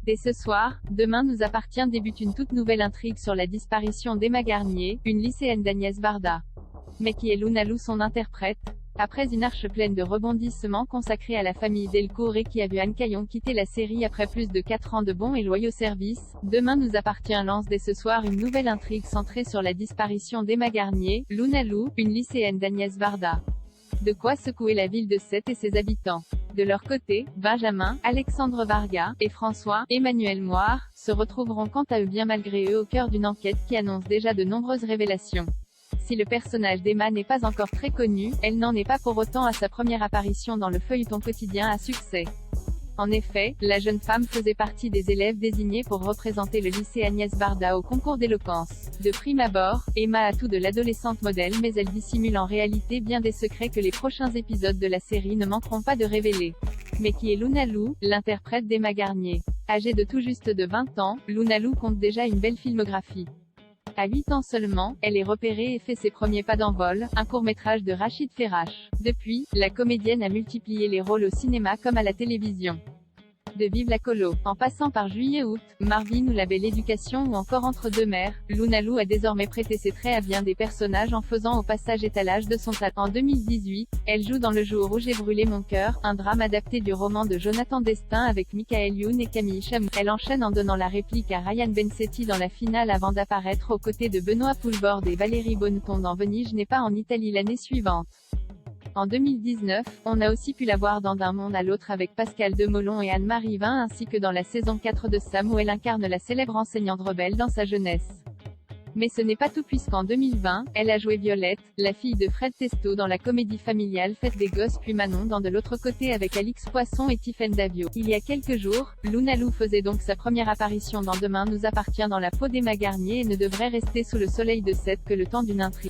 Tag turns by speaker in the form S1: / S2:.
S1: Dès ce soir, Demain nous appartient débute une toute nouvelle intrigue sur la disparition d'Emma Garnier, une lycéenne d'Agnès Varda. Mais qui est Luna Lou, son interprète? Après une arche pleine de rebondissements consacrée à la famille Delcourt et qui a vu Anne Caillon quitter la série après plus de 4 ans de bons et loyaux services, Demain nous appartient lance dès ce soir une nouvelle intrigue centrée sur la disparition d'Emma Garnier, Luna Lou, une lycéenne d'Agnès Varda. De quoi secouer la ville de Sète et ses habitants. De leur côté, Benjamin, Alexandre Varga, et François, Emmanuel Moire, se retrouveront quant à eux bien malgré eux au cœur d'une enquête qui annonce déjà de nombreuses révélations. Si le personnage d'Emma n'est pas encore très connu, elle n'en est pas pour autant à sa première apparition dans le feuilleton quotidien à succès. En effet, la jeune femme faisait partie des élèves désignés pour représenter le lycée Agnès Varda au concours d'éloquence. De prime abord, Emma a tout de l'adolescente modèle mais elle dissimule en réalité bien des secrets que les prochains épisodes de la série ne manqueront pas de révéler. Mais qui est Luna Lou, l'interprète d'Emma Garnier? Âgée de tout juste de 20 ans, Luna Lou compte déjà une belle filmographie. À 8 ans seulement, elle est repérée et fait ses premiers pas d'envol, un court-métrage de Rachid Ferrache. Depuis, la comédienne a multiplié les rôles au cinéma comme à la télévision. De Vive la colo, en passant par Juillet-Août, Marvin ou La Belle Éducation ou encore Entre deux mers, Luna Lou a désormais prêté ses traits à bien des personnages en faisant au passage étalage de son talent. En 2018, elle joue dans Le jour où j'ai brûlé mon cœur, un drame adapté du roman de Jonathan Destin avec Michael Youn et Camille Chamou. Elle enchaîne en donnant la réplique à Ryan Bensetti dans la finale avant d'apparaître aux côtés de Benoît Poulvord et Valérie Bonneton dans Venise n'est pas en Italie l'année suivante. En 2019, on a aussi pu la voir dans D'un monde à l'autre avec Pascal Demolon et Anne-Marie Vin ainsi que dans la saison 4 de Sam où elle incarne la célèbre enseignante rebelle dans sa jeunesse. Mais ce n'est pas tout puisqu'en 2020, elle a joué Violette, la fille de Fred Testo dans la comédie familiale Fête des Gosses puis Manon dans De l'autre côté avec Alix Poisson et Tiffaine Davio. Il y a quelques jours, Luna Lou faisait donc sa première apparition dans Demain nous appartient dans la peau d'Emma Garnier et ne devrait rester sous le soleil de Sète que le temps d'une intrigue.